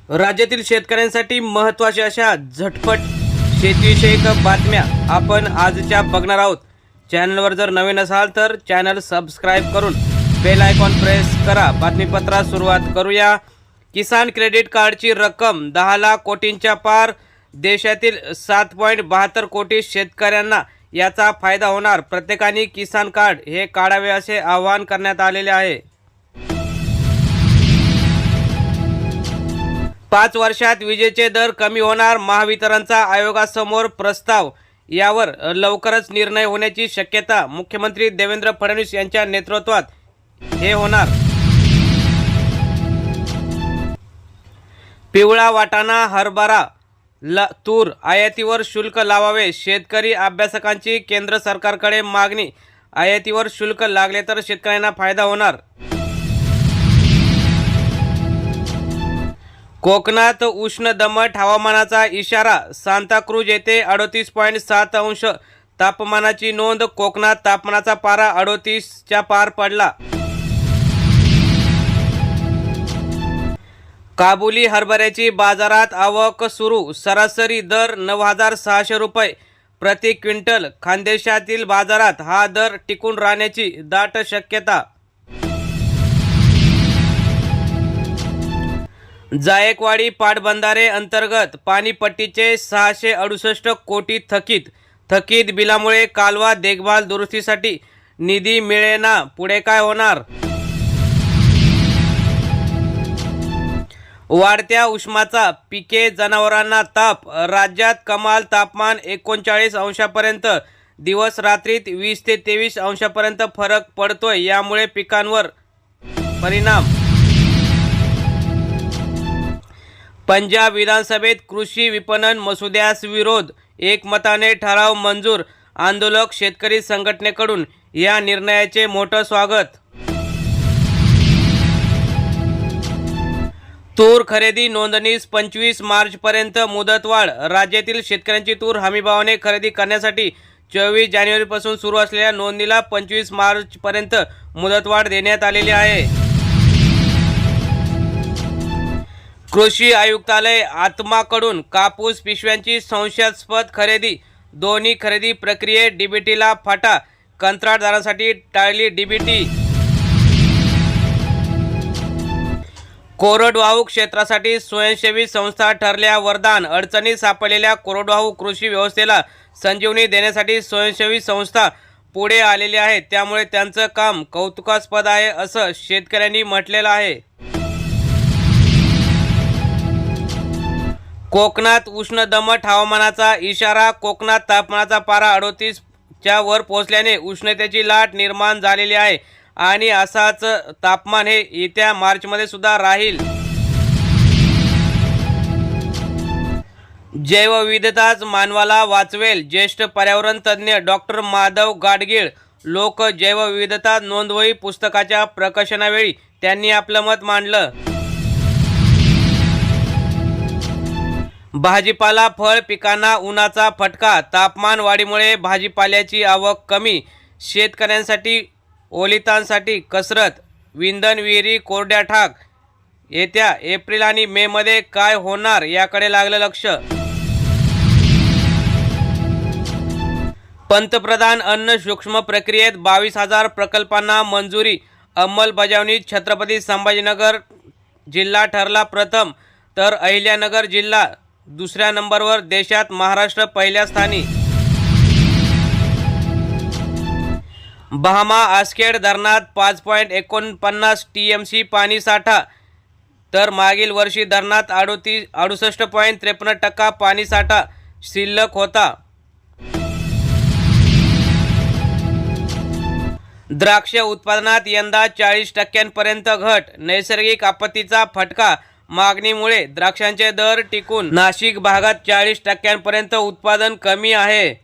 राज्यातील शेतकऱ्यांसाठी महत्त्वाच्या अशा झटपट शेतीविषयक बातम्या आपण आजच्या बघणार आहोत। चॅनलवर जर नवीन असाल तर चॅनल सबस्क्राइब करून बेल आयकॉन प्रेस करा। बातमीपत्रास सुरुवात करूया। किसान क्रेडिट कार्डची रक्कम 10 लाख कोटींच्या पार। देशातील 7.72 कोटी शेतकऱ्यांना याचा फायदा होणार। प्रत्येकाने किसान कार्ड हे काढावे असे आवाहन करण्यात आलेले आहे। 5 वर्षात विजेचे दर कमी होणार। महावितरणचा आयोगासमोर प्रस्ताव। यावर लवकरच निर्णय होण्याची शक्यता। मुख्यमंत्री देवेंद्र फडणवीस यांच्या नेतृत्वात हे होणार। पिवळा वाटाणा, हरभरा, तूर आयातीवर शुल्क लावावे। शेतकरी अभ्यासकांची केंद्र सरकारकडे मागणी। आयातीवर शुल्क लागले तर शेतकऱ्यांना फायदा होणार। कोकणात उष्ण दमट हवामानाचा इशारा। सांताक्रूज येथे 38.7 अंश तापमानाची नोंद। कोकणात तापमानाचा पारा 38च्या पार पडला। काबुली हरभऱ्याची बाजारात आवक सुरू। सरासरी दर 9,600 रुपये प्रति क्विंटल। खानदेशातील बाजारात हा दर टिकून राहण्याची दाट शक्यता। जायकवाडी पाटबंधारे अंतर्गत पाणीपट्टीचे 668 कोटी थकीत बिलामुळे कालवा देखभाल दुरुस्तीसाठी निधी मिळेना। पुढे काय होणार? वाढत्या उष्माचा पिके जनावरांना ताप। राज्यात कमाल तापमान 39 अंशापर्यंत। दिवस रात्रीत 20 ते 23 अंशापर्यंत फरक पडतोय। यामुळे पिकांवर परिणाम। पंजाब विधानसभेत कृषी विपणन मसुद्यास विरोध। एकमताने ठराव मंजूर। आंदोलक शेतकरी संघटनेकडून या निर्णयाचे मोठं स्वागत। तूर खरेदी नोंदणीस 25 मार्चपर्यंत मुदतवाढ। राज्यातील शेतकऱ्यांची तूर हमीभावाने खरेदी करण्यासाठी 24 जानेवारीपासून सुरू असलेल्या नोंदणीला 25 मार्चपर्यंत मुदतवाढ देण्यात आलेली आहे। कृषी आयुक्तालय आत्माकडून कापूस पिशव्यांची संशयास्पद खरेदी। दोन्ही खरेदी प्रक्रियेत डीबीटीला फाटा। कंत्राटदारांसाठी टाळली डीबीटी। कोरडवाहू क्षेत्रासाठी स्वयंसेवी संस्था ठरल्या वरदान। अडचणीत सापडलेल्या कोरडवाहू कृषी व्यवस्थेला संजीवनी देण्यासाठी स्वयंसेवी संस्था पुढे आलेली आहे। त्यामुळे त्यांचं काम कौतुकास्पद आहे असं शेतकऱ्यांनी म्हटलेलं आहे। कोकणात उष्ण दमट हवामानाचा इशारा। कोकणात तापमानाचा पारा 38च्या वर पोहोचल्याने उष्णतेची लाट निर्माण झालेली आहे आणि असाच तापमान हे येत्या मार्चमध्ये सुद्धा राहील। जैवविविधताच मानवाला वाचवेल। ज्येष्ठ पर्यावरण तज्ज्ञ डॉक्टर माधव गाडगीळ। लोक जैवविविधता नोंदवही पुस्तकाच्या प्रकाशनावेळी त्यांनी आपलं मत मांडलं। भाजीपाला फळ पिकांना उन्हाचा फटका। तापमान वाढीमुळे भाजीपाल्याची आवक कमी। शेतकऱ्यांसाठी ओलितांसाठी कसरत। विंधन विहिरी कोरड्या ठाक। येत्या एप्रिल आणि मे मध्ये काय होणार याकडे लागलं लक्ष। पंतप्रधान अन्न सूक्ष्म प्रक्रियेत 22,000 प्रकल्पांना मंजुरी। अंमलबजावणीत छत्रपती संभाजीनगर जिल्हा ठरला प्रथम तर अहिल्यानगर जिल्हा दुसऱ्या नंबरवर। देशात महाराष्ट्र पहिल्या स्थानी। बहामा आसखेड धरणात 5.49 टीएमसी पाणी साठा तर मागील वर्षी धरणात 68.53% पाणी साठा शिल्लक होता। द्राक्ष उत्पादनात यंदा 40% घट। नैसर्गिक आपत्तीचा फटका। मागणीमुळे द्राक्षांचे दर टिकून। नाशिक भागात 40% उत्पादन कमी आहे।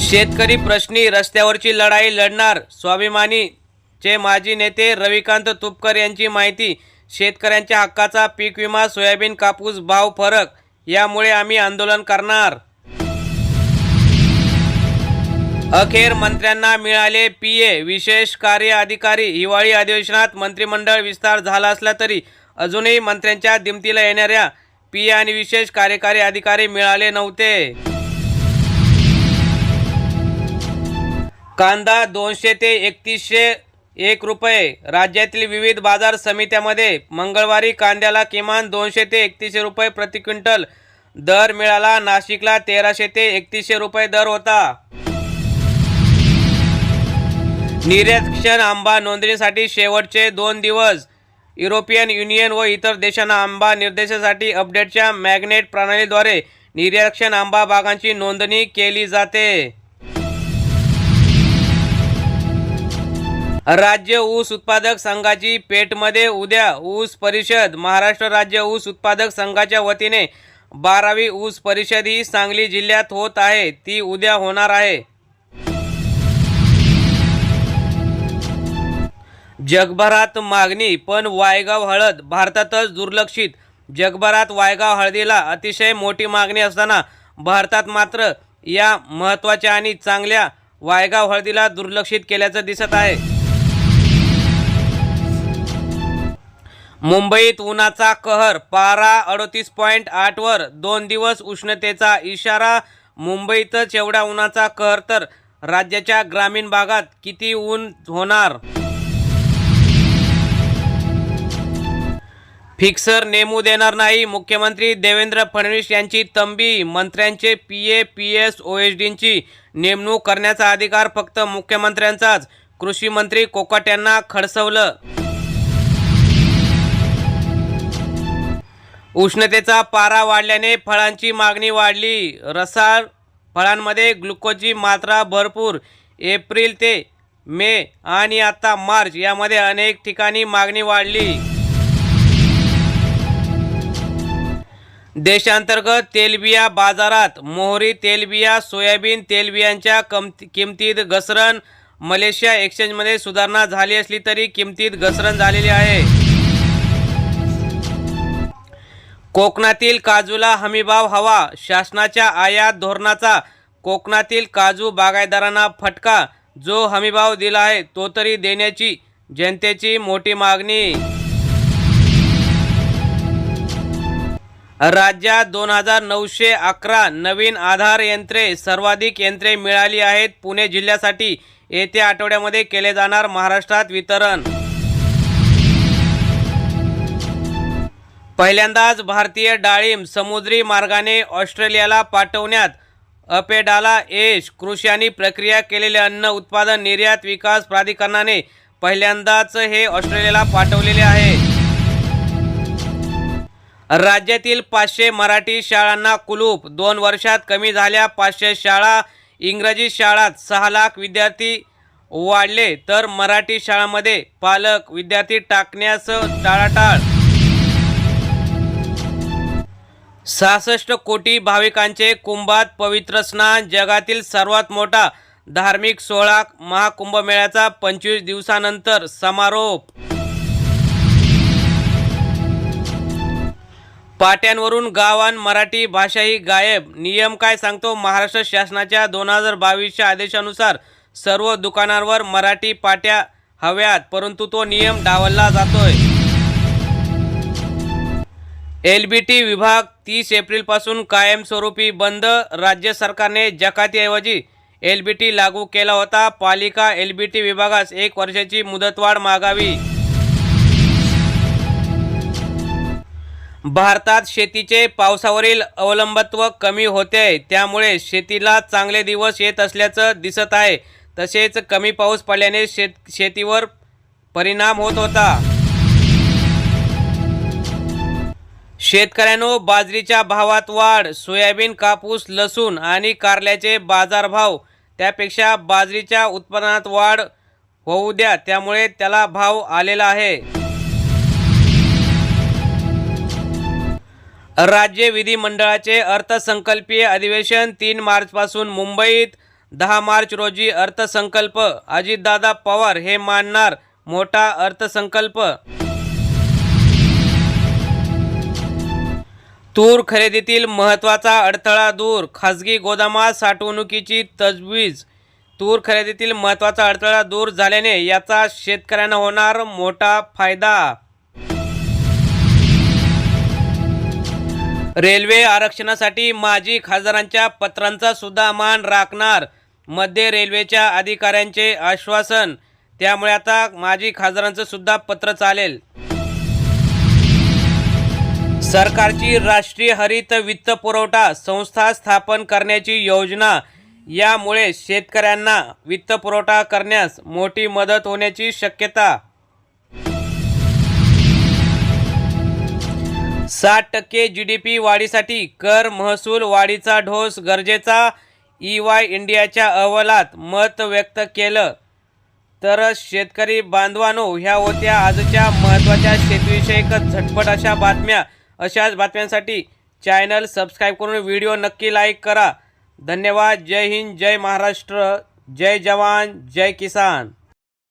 शेतकरी प्रश्नी रस्त्यावरची लढाई लढणार। स्वाभिमानीचे माजी नेते रविकांत तुपकर यांची माहिती। शेतकऱ्यांच्या हक्काचा पीक विमा, सोयाबीन, कापूस भाव फरक यामुळे आम्ही आंदोलन करणार। अखेर मंत्र्यांना मिळाले पीए विशेष कार्य अधिकारी. हिवाळी अधिवेशनात मंत्रिमंडळ विस्तार झाला असला तरी अजूनही मंत्र्यांच्या दिमतीला येणाऱ्या पीए आणि विशेष कार्यकारी अधिकारी मिळाले नव्हते. कांदा 200 ते 3101 रुपये. राज्यातील विविध बाजार समित्यांमध्ये मंगळवारी कांद्याला किमान 200 ते 3100 रुपये प्रति क्विंटल दर मिळाला. नाशिकला 1300 ते 3100 रुपये दर होता. निर्यातक्षम आंबा नोंदणीसाठी शेवटचे 2 दिवस. युरोपियन युनियन व इतर देशांना आंबा निर्देशासाठी अपडेटच्या मॅग्नेट प्रणालीद्वारे निर्यातक्षम आंबा बागांची नोंदणी केली जाते. राज्य ऊस उत्पादक संघाची पेठमध्ये उद्या ऊस परिषद. महाराष्ट्र राज्य ऊस उत्पादक संघाच्या वतीने 12वी ऊस परिषद ही सांगली जिल्ह्यात होत आहे. ती उद्या होणार आहे. जगभरात मागणी पण वायगाव हळद भारतातच दुर्लक्षित. जगभरात वायगाव हळदीला अतिशय मोठी मागणी असताना भारतात मात्र या महत्त्वाच्या आणि चांगल्या वायगाव हळदीला दुर्लक्षित केल्याचं दिसत आहे. मुंबईत उन्हाचा कहर. पारा 38.8 वर. 2 दिवस उष्णतेचा इशारा. मुंबईतच एवढ्या उन्हाचा कहर तर राज्याच्या ग्रामीण भागात किती ऊन होणार. फिक्सर नेमू देणार नाही. मुख्यमंत्री देवेंद्र फडणवीस यांची तंबी. मंत्र्यांचे पीए पीएस ओएसडींची नेमणूक करण्याचा अधिकार फक्त मुख्यमंत्र्यांचाच. कृषी मंत्री कोकाटे यांना खडसवलं. उष्णतेचा पारा वाढल्याने फळांची मागणी वाढली. रसाळ फळांमध्ये ग्लुकोजची मात्रा भरपूर. एप्रिल ते मे आणि आता मार्च यामध्ये अनेक ठिकाणी मागणी वाढली. देशांतर्गत तेलबिया बाजारात. मोहरी तेलबिया सोयाबीन तेलबियांच्या किमतीत घसरण. मलेशिया एक्सचेंजमध्ये सुधारणा झाली असली तरी किमतीत घसरण झालेली आहे. कोकणातील काजूला हमीभाव हवा. शासनाच्या आयात धोरणाचा कोकणातील काजू बागायतदारांना फटका. जो हमीभाव दिला आहे तो तरी देण्याची जनतेची मोठी मागणी. राज्यात 2911 नवीन आधार यंत्रे. सर्वाधिक यंत्रे मिळाली आहेत. पुणे जिल्ह्यासाठी येत्या आठवड्यामध्ये केले जाणार महाराष्ट्रात वितरण. पहिल्यांदाच भारतीय डाळिंब समुद्री मार्गाने ऑस्ट्रेलियाला पाठवण्यात अपेडाला यश. कृषी आणि प्रक्रिया केलेले अन्न उत्पादन निर्यात विकास प्राधिकरणाने पहिल्यांदाच हे ऑस्ट्रेलियाला पाठवलेले आहे. राज्यातील 500 मराठी शाळांना कुलूप. 2 वर्षात कमी झाल्या 500 शाळा. इंग्रजी शाळात 6 लाख विद्यार्थी वाढले तर मराठी शाळांमध्ये पालक विद्यार्थी टाकण्यास टाळाटाळ. 66 कोटी भाविकांचे कुंभात पवित्र स्नान. जगातील सर्वात मोठा धार्मिक सोहळा महाकुंभमेळ्याचा 25 दिवसानंतर समारोप. पाट्यांवरून गावान मराठी भाषाही गायब. नियम काय सांगतो. महाराष्ट्र शासनाच्या 2022च्या आदेशानुसार सर्व दुकानांवर मराठी पाट्या हव्यात, परंतु तो नियम डावलला जातोय. एलबीटी विभाग 30 एप्रिलपासून कायमस्वरूपी बंद. राज्य सरकारने जकातीऐवजी एलबीटी लागू केला होता. पालिका एलबीटी विभागास 1 वर्षाची मुदतवाढ मागावी. भारतात शेतीचे पावसावरील अवलंबित्व कमी होते, त्यामुळे शेतीला चांगले दिवस येत असल्याचं दिसत आहे. तसेच कमी पाऊस पडल्याने शेतीवर परिणाम होत होता. शेतकऱ्यांनो, बाजरीच्या भावात वाढ. सोयाबीन, कापूस, लसूण आणि कारल्याचे बाजारभाव त्यापेक्षा बाजरीच्या उत्पादनात वाढ होऊ द्या, त्यामुळे त्याला भाव आलेला आहे. राज्य विधिमंडळाचे अर्थसंकल्पीय अधिवेशन 3 मार्चपासून मुंबईत. 10 मार्च रोजी अर्थसंकल्प. अजितदादा पवार हे मांडणार मोठा अर्थसंकल्प. तूर खरेदीतील महत्त्वाचा अडथळा दूर. खासगी गोदामात साठवणुकीची तजवीज. तूर खरेदीतील महत्त्वाचा अडथळा दूर झाल्याने याचा शेतकऱ्यांना होणार मोठा फायदा. रेल्वे आरक्षणासाठी माजी खासदारांच्या पत्रांचा सुद्धा मान राखणार. मध्य रेल्वेच्या अधिकाऱ्यांचे आश्वासन. त्यामुळे आता माजी खासदारांचं सुद्धा पत्र चालेल. सरकारची राष्ट्रीय हरित वित्त पुरवठा संस्था स्थापन करण्याची योजना. यामुळे शेतकऱ्यांना वित्त पुरवठा करण्यास मोठी मदत होण्याची शक्यता. 60% GDP वाढीसाठी कर महसूल वाढीचा ढोस गरजेचा. EY इंडियाच्या अहवालात मत व्यक्त केलं. तर शेतकरी बांधवांनो, ह्या होत्या आजच्या महत्त्वाच्या शेतीविषयक झटपट अशा बातम्या. अशाच बातम्यांसाठी चॅनल सबस्क्राईब करून व्हिडिओ नक्की लाईक करा. धन्यवाद. जय हिंद, जय महाराष्ट्र, जय जवान, जय किसान.